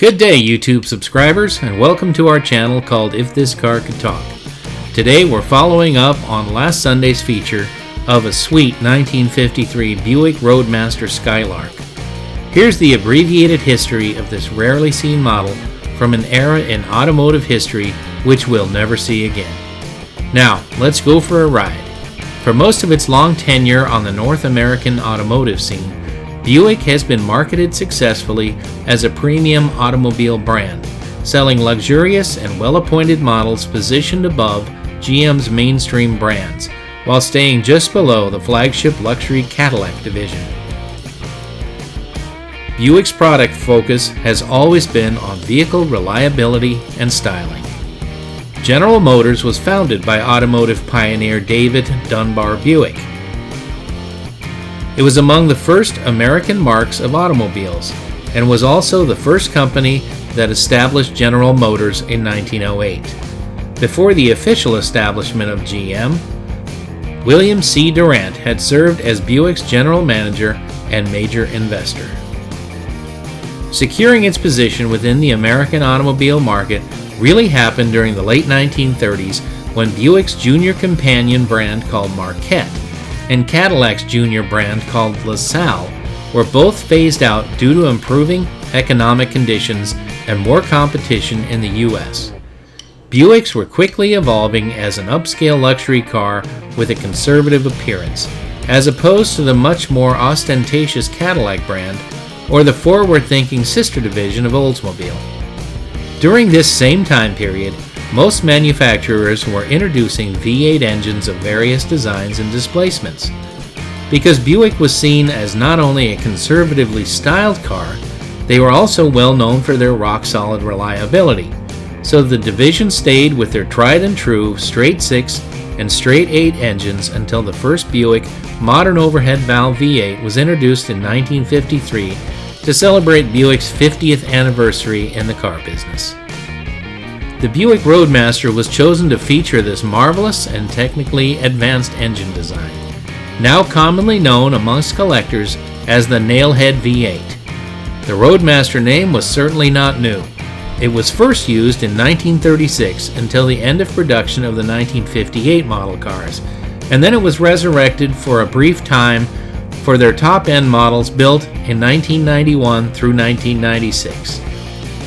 Good day, YouTube subscribers, and welcome to our channel called If This Car Could Talk. Today we're following up on last Sunday's feature of a sweet 1953 Buick Roadmaster Skylark. Here's the abbreviated history of this rarely seen model from an era in automotive history which we'll never see again. Now, let's go for a ride. For most of its long tenure on the North American automotive scene, Buick has been marketed successfully as a premium automobile brand, selling luxurious and well-appointed models positioned above GM's mainstream brands, while staying just below the flagship luxury Cadillac division. Buick's product focus has always been on vehicle reliability and styling. General Motors was founded by automotive pioneer David Dunbar Buick. It was among the first American marques of automobiles and was also the first company that established General Motors in 1908. Before the official establishment of GM, William C. Durant had served as Buick's general manager and major investor. Securing its position within the American automobile market really happened during the late 1930s when Buick's junior companion brand called Marquette and Cadillac's junior brand called LaSalle were both phased out due to improving economic conditions and more competition in the U.S. Buicks were quickly evolving as an upscale luxury car with a conservative appearance, as opposed to the much more ostentatious Cadillac brand or the forward-thinking sister division of Oldsmobile. During this same time period, most manufacturers were introducing V8 engines of various designs and displacements. Because Buick was seen as not only a conservatively styled car, they were also well known for their rock-solid reliability. So the division stayed with their tried-and-true straight 6 and straight 8 engines until the first Buick modern overhead valve V8 was introduced in 1953 to celebrate Buick's 50th anniversary in the car business. The Buick Roadmaster was chosen to feature this marvelous and technically advanced engine design, now commonly known amongst collectors as the Nailhead V8. The Roadmaster name was certainly not new. It was first used in 1936 until the end of production of the 1958 model cars, and then it was resurrected for a brief time for their top-end models built in 1991 through 1996.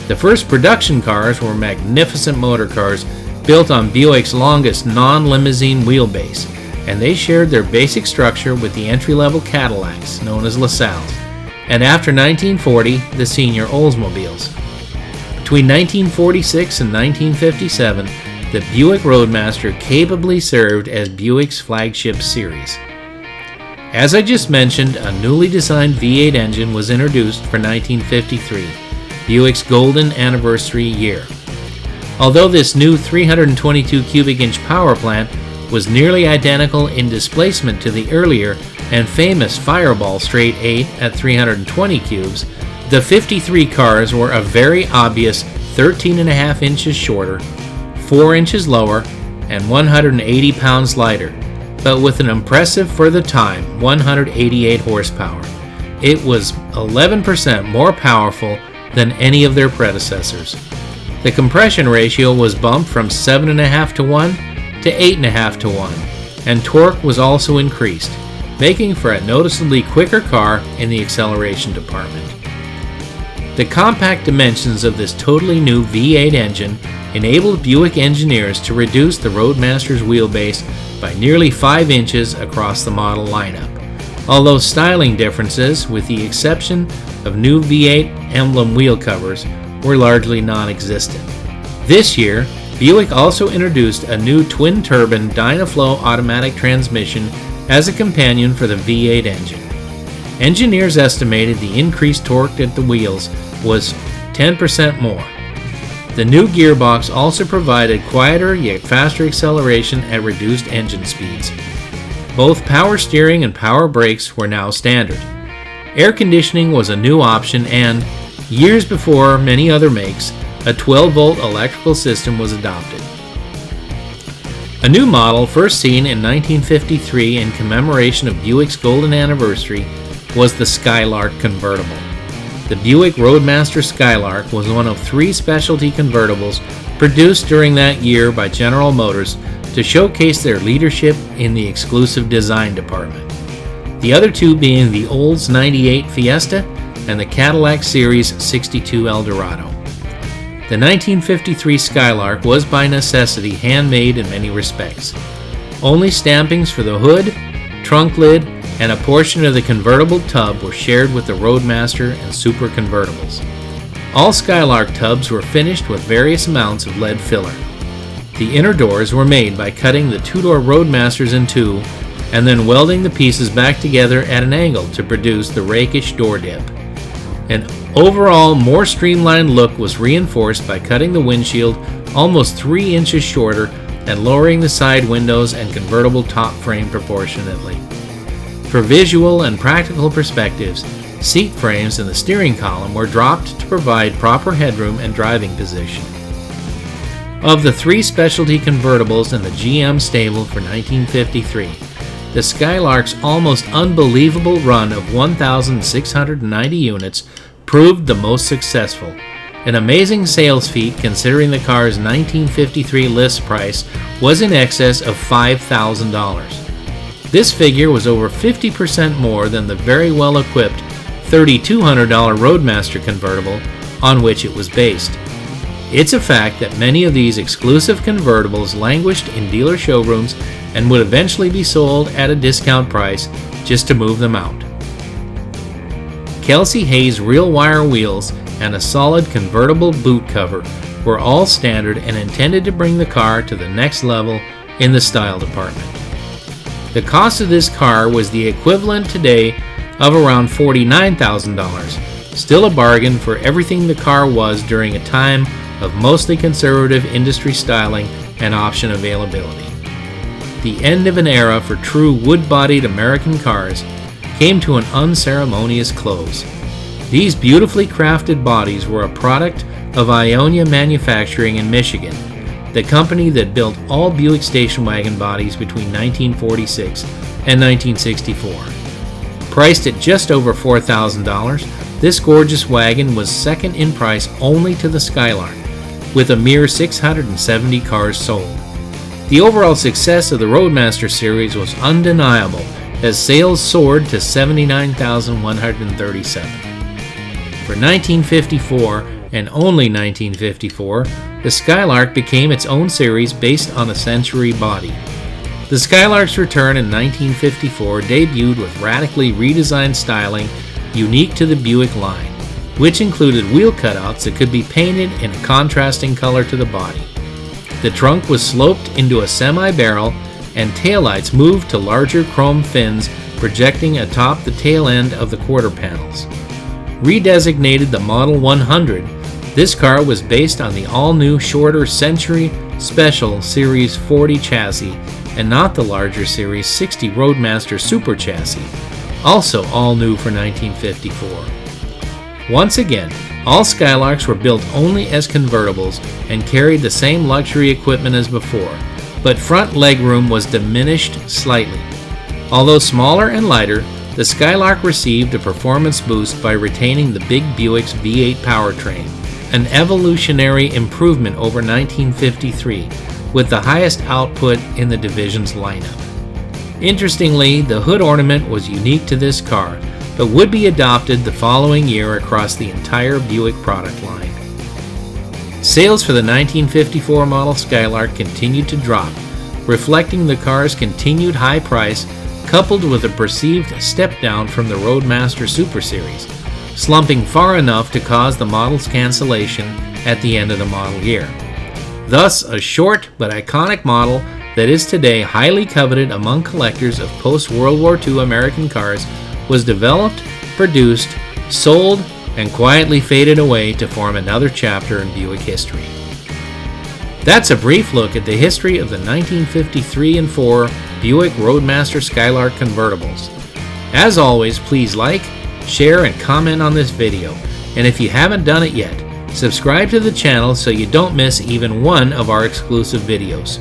The first production cars were magnificent motor cars built on Buick's longest non-limousine wheelbase, and they shared their basic structure with the entry-level Cadillacs, known as LaSalles, and after 1940, the senior Oldsmobiles. Between 1946 and 1957, the Buick Roadmaster capably served as Buick's flagship series. As I just mentioned, a newly designed V8 engine was introduced for 1953. Buick's golden anniversary year. Although this new 322 cubic inch power plant was nearly identical in displacement to the earlier and famous Fireball straight 8 at 320 cubes, the 53 cars were a very obvious 13.5 inches shorter, 4 inches lower, and 180 pounds lighter, but with an impressive, for the time, 188 horsepower. It was 11% more powerful than any of their predecessors. The compression ratio was bumped from 7.5 to 1 to 8.5 to 1, and torque was also increased, making for a noticeably quicker car in the acceleration department. The compact dimensions of this totally new V8 engine enabled Buick engineers to reduce the Roadmaster's wheelbase by nearly 5 inches across the model lineup, although styling differences, with the exception of new V8 emblem wheel covers, were largely non-existent. This year, Buick also introduced a new twin-turbine Dynaflow automatic transmission as a companion for the V8 engine. Engineers estimated the increased torque at the wheels was 10% more. The new gearbox also provided quieter yet faster acceleration at reduced engine speeds. Both power steering and power brakes were now standard. Air conditioning was a new option and, years before many other makes, a 12-volt electrical system was adopted. A new model first seen in 1953 in commemoration of Buick's golden anniversary was the Skylark Convertible. The Buick Roadmaster Skylark was one of 3 specialty convertibles produced during that year by General Motors to showcase their leadership in the exclusive design department. The other 2 being the Olds 98 Fiesta and the Cadillac Series 62 Eldorado. The 1953 Skylark was by necessity handmade in many respects. Only stampings for the hood, trunk lid, and a portion of the convertible tub were shared with the Roadmaster and Super convertibles. All Skylark tubs were finished with various amounts of lead filler. The inner doors were made by cutting the 2-door Roadmasters in 2 and then welding the pieces back together at an angle to produce the rakish door dip. An overall more streamlined look was reinforced by cutting the windshield almost 3 inches shorter and lowering the side windows and convertible top frame proportionately. For visual and practical perspectives, seat frames in the steering column were dropped to provide proper headroom and driving position. Of the 3 specialty convertibles in the GM stable for 1953, the Skylark's almost unbelievable run of 1,690 units proved the most successful, an amazing sales feat considering the car's 1953 list price was in excess of $5,000. This figure was over 50% more than the very well-equipped $3,200 Roadmaster convertible on which it was based. It's a fact that many of these exclusive convertibles languished in dealer showrooms and would eventually be sold at a discount price just to move them out. Kelsey Hayes real wire wheels and a solid convertible boot cover were all standard and intended to bring the car to the next level in the style department. The cost of this car was the equivalent today of around $49,000, still a bargain for everything the car was during a time of mostly conservative industry styling and option availability. The end of an era for true wood-bodied American cars came to an unceremonious close. These beautifully crafted bodies were a product of Ionia Manufacturing in Michigan, the company that built all Buick station wagon bodies between 1946 and 1964. Priced at just over $4,000, this gorgeous wagon was second in price only to the Skylark, with a mere 670 cars sold. The overall success of the Roadmaster series was undeniable as sales soared to 79,137. For 1954, and only 1954, the Skylark became its own series based on a Century body. The Skylark's return in 1954 debuted with radically redesigned styling unique to the Buick line, which included wheel cutouts that could be painted in a contrasting color to the body. The trunk was sloped into a semi-barrel, and taillights moved to larger chrome fins projecting atop the tail end of the quarter panels. Redesignated the Model 100, this car was based on the all-new shorter Century Special Series 40 chassis and not the larger Series 60 Roadmaster Super chassis, also all new for 1954. Once again, all Skylarks were built only as convertibles and carried the same luxury equipment as before, but front legroom was diminished slightly. Although smaller and lighter, the Skylark received a performance boost by retaining the big Buick's V8 powertrain, an evolutionary improvement over 1953, with the highest output in the division's lineup. Interestingly, the hood ornament was unique to this car, but would be adopted the following year across the entire Buick product line. Sales for the 1954 model Skylark continued to drop, reflecting the car's continued high price coupled with a perceived step down from the Roadmaster Super Series, slumping far enough to cause the model's cancellation at the end of the model year. Thus, a short but iconic model that is today highly coveted among collectors of post-World War II American cars was developed, produced, sold, and quietly faded away to form another chapter in Buick history. That's a brief look at the history of the 1953 and 4 Buick Roadmaster Skylark convertibles. As always, please like, share, and comment on this video, and if you haven't done it yet, subscribe to the channel so you don't miss even one of our exclusive videos.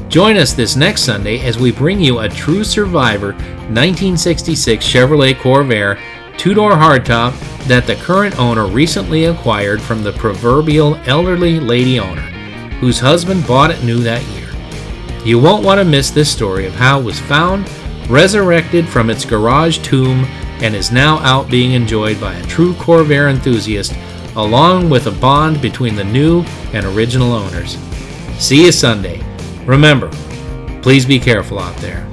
Join us this next Sunday as we bring you a true survivor 1966 Chevrolet Corvair two-door hardtop that the current owner recently acquired from the proverbial elderly lady owner, whose husband bought it new that year. You won't want to miss this story of how it was found, resurrected from its garage tomb, and is now out being enjoyed by a true Corvair enthusiast, along with a bond between the new and original owners. See you Sunday. Remember, please be careful out there.